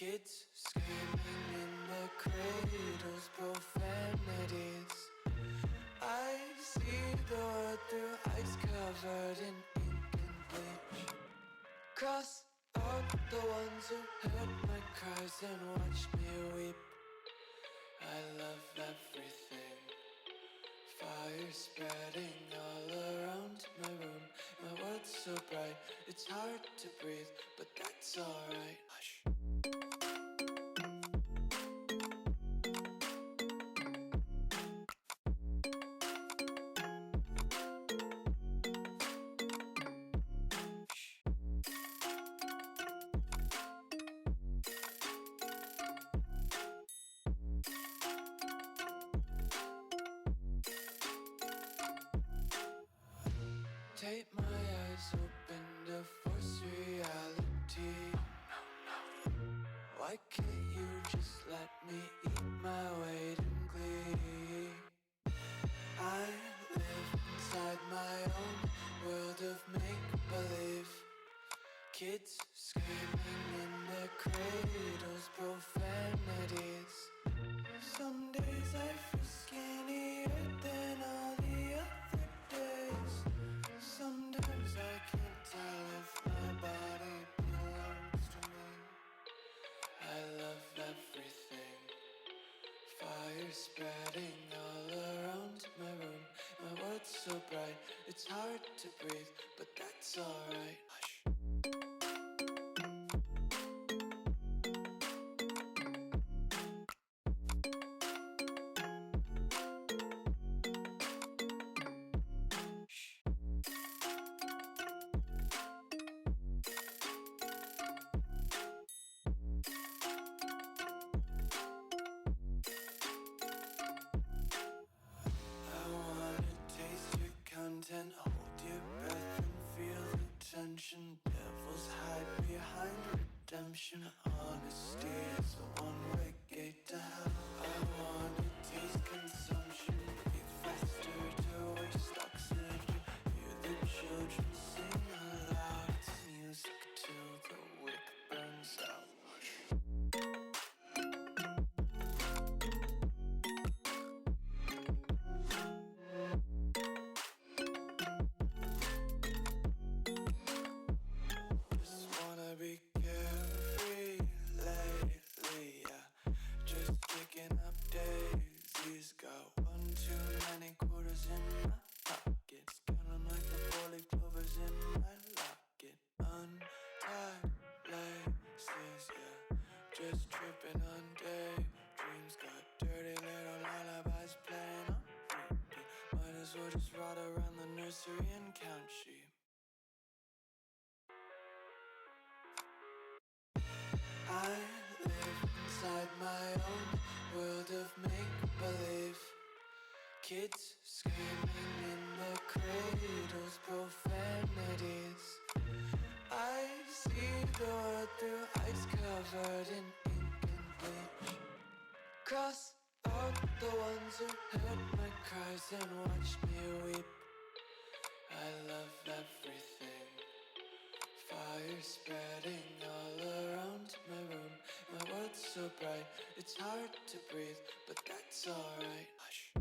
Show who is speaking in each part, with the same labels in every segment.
Speaker 1: Kids screaming in their cradles, profanities. I see the world through ice covered in ink and bleach. Cross out the ones who heard my cries and watched me weep. I love everything. Fire spreading all around my room. My world's so bright, it's hard to breathe, but that's alright. Hush. Tape my eyes open to force reality. Why can't you just let me eat my weight in glee? I live inside my own world of make-believe. Kids screaming in their cradles, profanities. Some days I feel skinnier than all the other days. Sometimes I can't tell if my body belongs to me. I love everything. Fire spreading all around my room. My world's so bright, it's hard to breathe, but that's alright. Hush. Content, hold your breath and feel the tension. Devils hide behind redemption. Honesty is a one-way gate to hell. I wanna taste consumption. Breathe faster to waste oxygen. Hear the children sing aloud. It's music till the wick burns out. Be carefree lately, yeah. Just picking up daisies. Got one too many quarters in my pockets. Counting like the four-leaf clovers in my locket. Untied laces, yeah. Just tripping on daydreams. Got dirty little lullabies playing on repeat. Might as well just ride around the nursery and count sheep. I live inside my own world of make-believe. Kids screaming in their cradles, profanities. I see the world through ice covered in ink and bleach. Cross out the ones who heard my cries and watched me weep. I love everything. Fire spreading all around my room. My world's so bright, it's hard to breathe, but that's alright. Hush.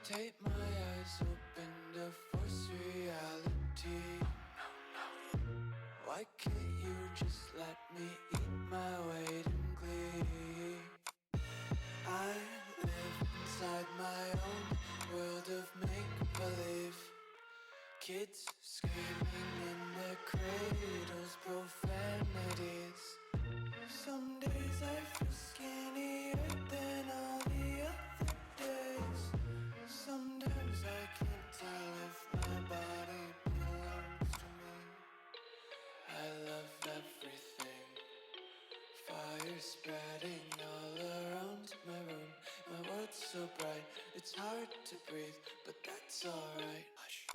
Speaker 1: Tape my eyes open to force reality. Why can't you just let me eat my weight in glee? I live inside my own world of make-believe. Kids screaming in their cradles, profanities. Some days I feel skinnier than all the other days. Sometimes I can't tell if my body belongs to me. I love everything. Fire spreading all around my room. My world's so bright, it's hard to breathe, but that's alright. Hush.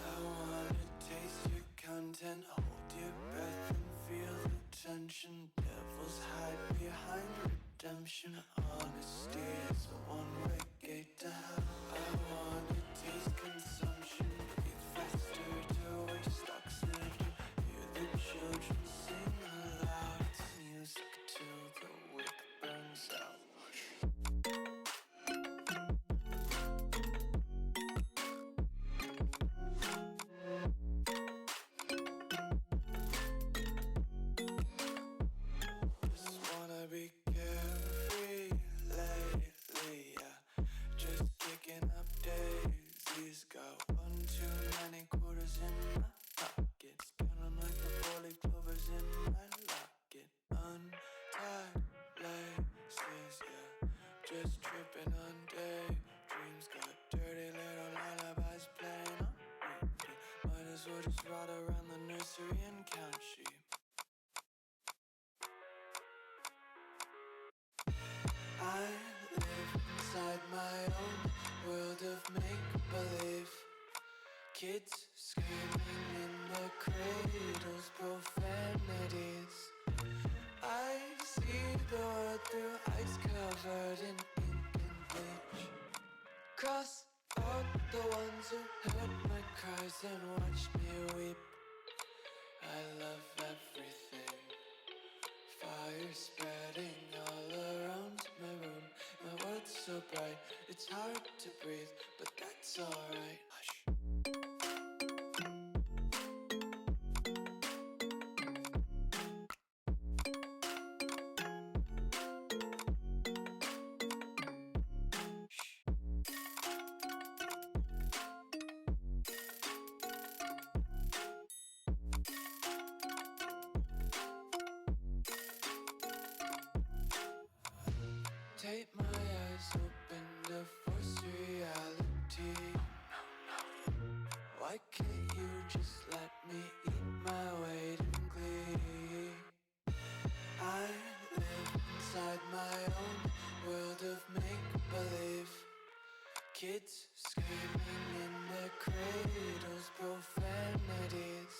Speaker 1: I wanna taste your content, hold your breath and feel the tension. Devils hide behind redemption. Honesty is a one-way gate to hell. I wanna taste consumption, breathe faster to waste oxygen. Hear the children sing aloud. It's music till the wick burns out. Just wanna be carefree lately, yeah. Just kicking up daisies. Got one too many quarters in my pockets. Counting like the four-leaf clovers in my locket. Untied laces, yeah. Just tripping on daydreams. Got dirty little lullabies playing on repeat. Might as well just ride around the nursery and count sheep. I live inside my own world of make-believe. Kids screaming in their cradles, profanities. I see the world through ice covered in ink and bleach. Cross out the ones who heard my cries and watched me weep. I love everything. Fire spreading all around my room. My world's so bright, it's hard to breathe, but that's alright. Hush. Take my eyes open to force reality. Why can't you just let me eat my weight in glee? I live inside my own world of make-believe. Kids screaming in their cradles, profanities.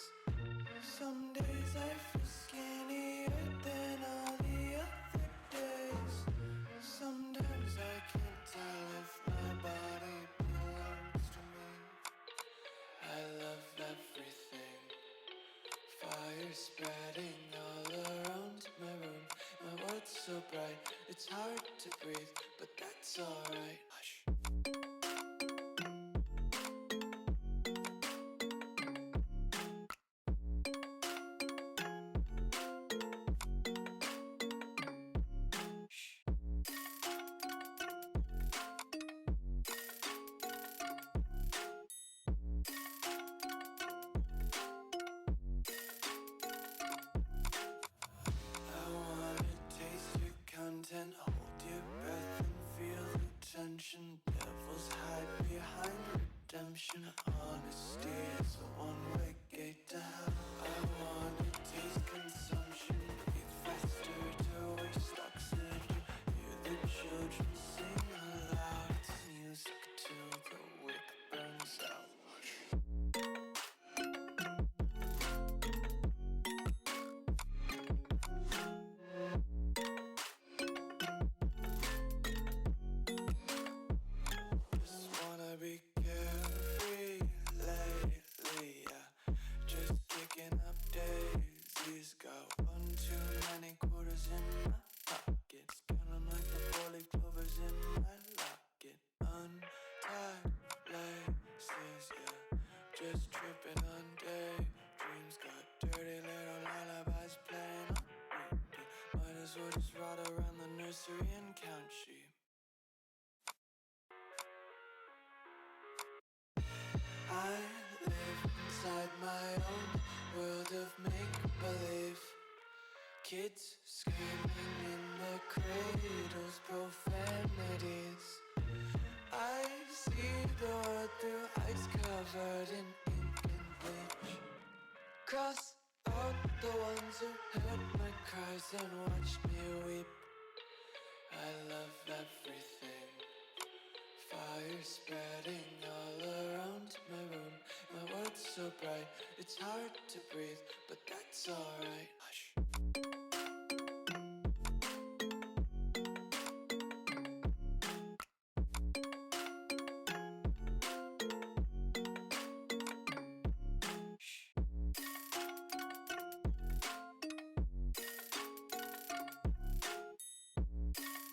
Speaker 1: Some days I feel skinnier than all the other days. Sometimes I can't tell if my body belongs to me. I love everything. Fire spreading all around my room. My world's so bright, it's hard to breathe, but that's alright. Hush. I wanna taste your content, hold your breath and feel the tension. Devils hide behind redemption. Honesty is a one-way gate to hell. I wanna taste consumption, breathe faster to waste oxygen. Hear the children sing aloud. It's music till the wick burns out. Just wanna be carefree lately, yeah. Just kicking up daisies. Got one too many quarters in my pockets. Counting like the four-leaf clovers in my locket. Untied laces, yeah. Just tripping on daydreams. Got dirty little lullabies playing on repeat. Might as well just ride around the nursery and count sheep. Kids screaming in the cradles, profanities. I see the world through eyes covered in ink and bleach. Cross out the ones who heard my cries and watched me weep. I love everything. Fire spreading all around my room. My world's so bright, it's hard to breathe, but that's alright. Hush.